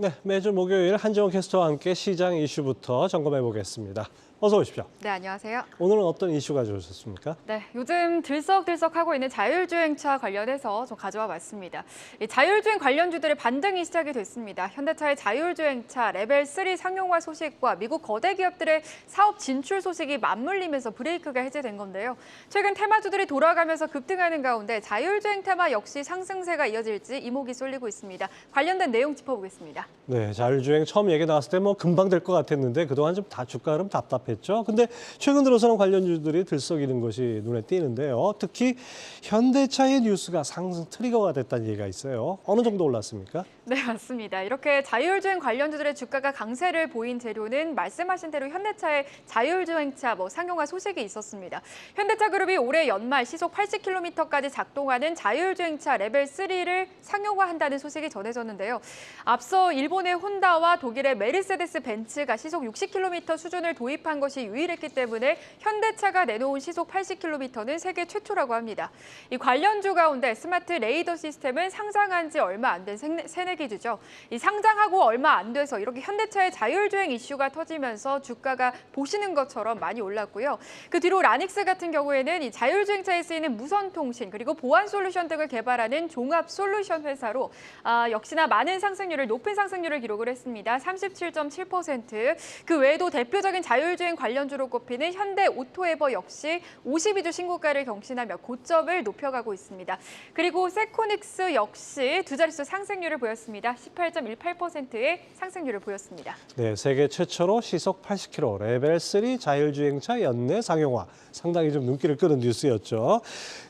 네, 매주 목요일 한정호 캐스터와 함께 시장 이슈부터 점검해 보겠습니다. 어서 오십시오. 네, 안녕하세요. 오늘은 어떤 이슈가 좋으셨습니까? 네, 요즘 들썩들썩하고 있는 자율주행차 관련해서 좀 가져와 봤습니다. 이 자율주행 관련주들의 반등이 시작이 됐습니다. 현대차의 자율주행차 레벨 3 상용화 소식과 미국 거대 기업들의 사업 진출 소식이 맞물리면서 브레이크가 해제된 건데요. 최근 테마주들이 돌아가면서 급등하는 가운데 자율주행 테마 역시 상승세가 이어질지 이목이 쏠리고 있습니다. 관련된 내용 짚어보겠습니다. 네, 자율주행 처음 얘기 나왔을 때 뭐 금방 될 것 같았는데 그동안 좀 주가 흐름 답답했죠. 근데 최근 들어서는 관련주들이 들썩이는 것이 눈에 띄는데요. 특히 현대차의 뉴스가 상승 트리거가 됐다는 얘기가 있어요. 어느 정도 올랐습니까? 네, 맞습니다. 이렇게 자율주행 관련주들의 주가가 강세를 보인 재료는 말씀하신 대로 현대차의 자율주행차 상용화 소식이 있었습니다. 현대차 그룹이 올해 연말 시속 80km까지 작동하는 자율주행차 레벨 3를 상용화한다는 소식이 전해졌는데요. 앞서 일본의 혼다와 독일의 메르세데스 벤츠가 시속 60km 수준을 도입한 것이 유일했기 때문에 현대차가 내놓은 시속 80km는 세계 최초라고 합니다. 이 관련주 가운데 스마트 레이더 시스템은 상장한 지 얼마 안 된 새내기주죠. 이 상장하고 얼마 안 돼서 이렇게 현대차의 자율주행 이슈가 터지면서 주가가 보시는 것처럼 많이 올랐고요. 그 뒤로 라닉스 같은 경우에는 이 자율주행차에 쓰이는 무선통신 그리고 보안 솔루션 등을 개발하는 종합 솔루션 회사로 역시나 높은 상승률을 기록을 했습니다. 37.7%. 그 외에도 대표적인 자율주행 관련주로 꼽히는 현대 오토에버 역시 52주 신고가를 경신하며 고점을 높여가고 있습니다. 그리고 세코닉스 역시 두 자릿수 상승률을 보였습니다. 18.18%의 상승률을 보였습니다. 네, 세계 최초로 시속 80km 레벨 3 자율주행차 연내 상용화. 상당히 좀 눈길을 끄는 뉴스였죠.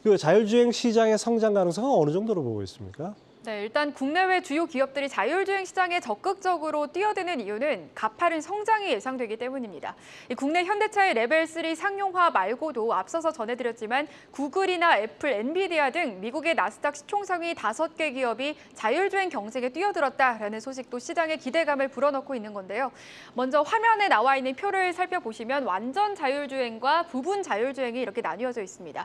그 자율주행 시장의 성장 가능성은 어느 정도로 보고 있습니까? 네, 일단 국내외 주요 기업들이 자율주행 시장에 적극적으로 뛰어드는 이유는 가파른 성장이 예상되기 때문입니다. 국내 현대차의 레벨 3 상용화 말고도 앞서서 전해드렸지만 구글이나 애플, 엔비디아 등 미국의 나스닥 시총상위 5개 기업이 자율주행 경쟁에 뛰어들었다라는 소식도 시장에 기대감을 불어넣고 있는 건데요. 먼저 화면에 나와 있는 표를 살펴보시면 완전 자율주행과 부분 자율주행이 이렇게 나뉘어져 있습니다.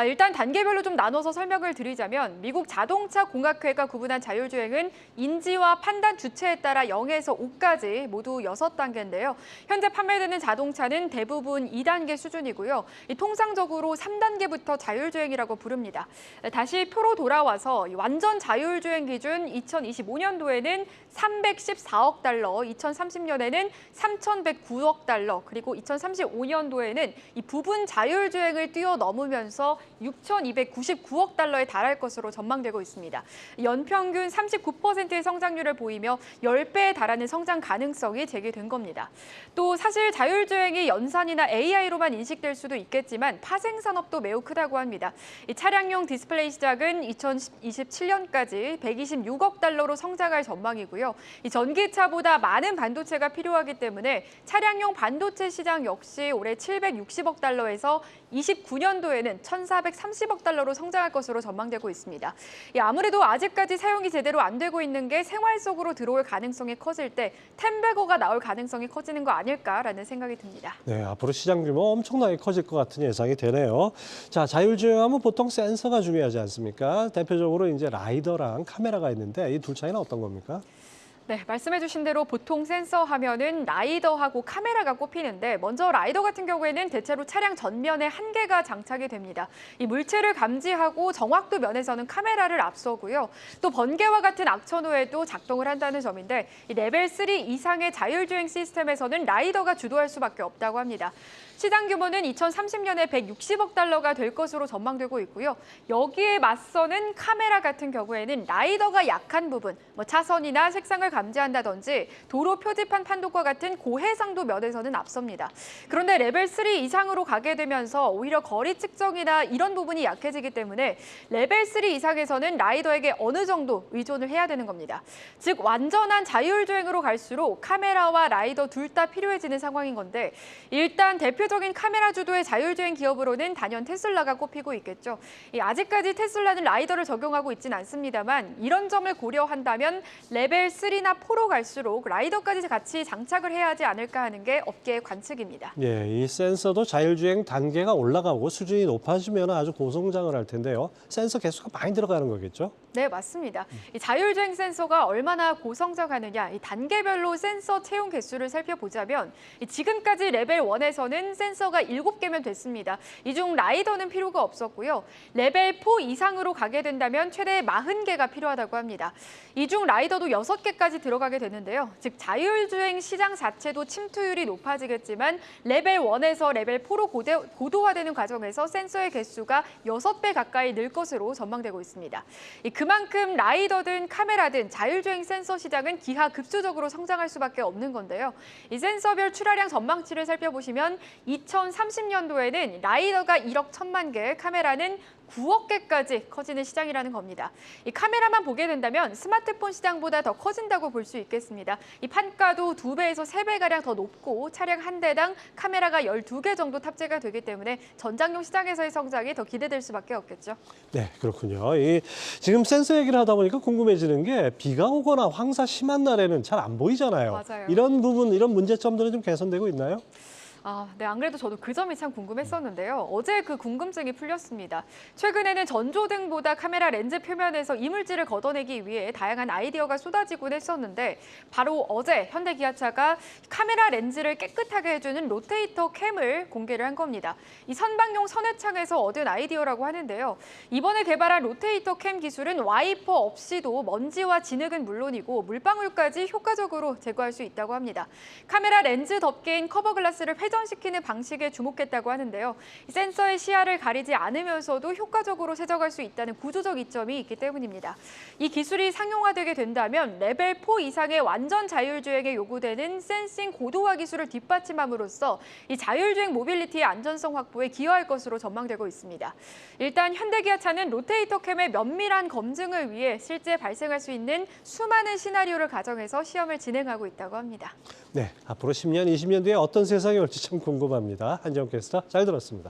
일단 단계별로 좀 나눠서 설명을 드리자면 미국 자동차 공학회 가 구분한 자율주행은 인지와 판단 주체에 따라 0에서 5까지 모두 6단계인데요. 현재 판매되는 자동차는 대부분 2단계 수준이고요. 통상적으로 3단계부터 자율주행이라고 부릅니다. 다시 표로 돌아와서 완전 자율주행 기준 2025년도에는 314억 달러, 2030년에는 3,109억 달러, 그리고 2035년도에는 이 부분 자율주행을 뛰어넘으면서 6,299억 달러에 달할 것으로 전망되고 있습니다. 연평균 39%의 성장률을 보이며 10배에 달하는 성장 가능성이 제기된 겁니다. 또 사실 자율주행이 연산이나 AI로만 인식될 수도 있겠지만 파생 산업도 매우 크다고 합니다. 이 차량용 디스플레이 시장은 2027년까지 126억 달러로 성장할 전망이고요. 이 전기차보다 많은 반도체가 필요하기 때문에 차량용 반도체 시장 역시 올해 760억 달러에서 29년도에는 1,430억 달러로 성장할 것으로 전망되고 있습니다. 아무래도 아직까지 사용이 제대로 안 되고 있는 게 생활 속으로 들어올 가능성이 커질 때 템베거가 나올 가능성이 커지는 거 아닐까라는 생각이 듭니다. 네, 앞으로 시장 규모 엄청나게 커질 것 같은 예상이 되네요. 자, 자율주행하면 보통 센서가 중요하지 않습니까? 대표적으로 이제 라이더랑 카메라가 있는데 이 둘 차이는 어떤 겁니까? 네, 말씀해주신 대로 보통 센서 하면은 라이더하고 카메라가 꼽히는데 먼저 라이더 같은 경우에는 대체로 차량 전면에 한 개가 장착이 됩니다. 이 물체를 감지하고 정확도 면에서는 카메라를 앞서고요. 또 번개와 같은 악천 후에도 작동을 한다는 점인데 이 레벨 3 이상의 자율주행 시스템에서는 라이더가 주도할 수밖에 없다고 합니다. 시장 규모는 2030년에 160억 달러가 될 것으로 전망되고 있고요. 여기에 맞서는 카메라 같은 경우에는 라이더가 약한 부분, 차선이나 색상을 감지한다든지 도로 표지판 판독과 같은 고해상도 면에서는 앞섭니다. 그런데 레벨 3 이상으로 가게 되면서 오히려 거리 측정이나 이런 부분이 약해지기 때문에 레벨 3 이상에서는 라이더에게 어느 정도 의존을 해야 되는 겁니다. 즉 완전한 자율주행으로 갈수록 카메라와 라이더 둘 다 필요해지는 상황인 건데 일단 대표적인 대표적인 카메라 주도의 자율주행 기업으로는 단연 테슬라가 꼽히고 있겠죠. 아직까지 테슬라는 라이더를 적용하고 있진 않습니다만 이런 점을 고려한다면 레벨 3나 4로 갈수록 라이더까지 같이 장착을 해야 하지 않을까 하는 게 업계의 관측입니다. 예, 이 센서도 자율주행 단계가 올라가고 수준이 높아지면 아주 고성장을 할 텐데요. 센서 개수가 많이 들어가는 거겠죠? 네, 맞습니다. 이 자율주행 센서가 얼마나 고성장하느냐, 이 단계별로 센서 채용 개수를 살펴보자면 지금까지 레벨 1에서는 센서가 7개면 됐습니다. 이 중 라이더는 필요가 없었고요. 레벨 4 이상으로 가게 된다면 최대 40개가 필요하다고 합니다. 이 중 라이더도 6개까지 들어가게 되는데요. 즉 자율주행 시장 자체도 침투율이 높아지겠지만 레벨 1에서 레벨 4로 고도화되는 과정에서 센서의 개수가 6배 가까이 늘 것으로 전망되고 있습니다. 그만큼 라이더든 카메라든 자율주행 센서 시장은 기하급수적으로 성장할 수밖에 없는 건데요. 이 센서별 출하량 전망치를 살펴보시면 2030년도에는 라이더가 1억 1천만 개, 카메라는 9억 개까지 커지는 시장이라는 겁니다. 이 카메라만 보게 된다면 스마트폰 시장보다 더 커진다고 볼 수 있겠습니다. 이 판가도 2배에서 3배가량 더 높고 차량 한 대당 카메라가 12개 정도 탑재가 되기 때문에 전장용 시장에서의 성장이 더 기대될 수밖에 없겠죠. 네, 그렇군요. 지금 센서 얘기를 하다 보니까 궁금해지는 게 비가 오거나 황사 심한 날에는 잘 안 보이잖아요. 맞아요. 이런 부분, 이런 문제점들은 좀 개선되고 있나요? 네, 안 그래도 저도 그 점이 참 궁금했었는데요. 어제 그 궁금증이 풀렸습니다. 최근에는 전조등보다 카메라 렌즈 표면에서 이물질을 걷어내기 위해 다양한 아이디어가 쏟아지곤 했었는데 바로 어제 현대기아차가 카메라 렌즈를 깨끗하게 해주는 로테이터 캠을 공개를 한 겁니다. 이 선박용 선회창에서 얻은 아이디어라고 하는데요. 이번에 개발한 로테이터 캠 기술은 와이퍼 없이도 먼지와 진흙은 물론이고 물방울까지 효과적으로 제거할 수 있다고 합니다. 카메라 렌즈 덮개인 커버 글라스를 회전시키는 방식에 주목했다고 하는데요. 센서의 시야를 가리지 않으면서도 효과적으로 세척할 수 있다는 구조적 이점이 있기 때문입니다. 이 기술이 상용화되게 된다면 레벨 4 이상의 완전 자율주행에 요구되는 센싱 고도화 기술을 뒷받침함으로써 이 자율주행 모빌리티의 안전성 확보에 기여할 것으로 전망되고 있습니다. 일단 현대기아차는 로테이터 캠의 면밀한 검증을 위해 실제 발생할 수 있는 수많은 시나리오를 가정해서 시험을 진행하고 있다고 합니다. 네, 앞으로 10년, 20년 뒤에 어떤 세상이 올지 참 궁금합니다. 한지영 캐스터 잘 들었습니다.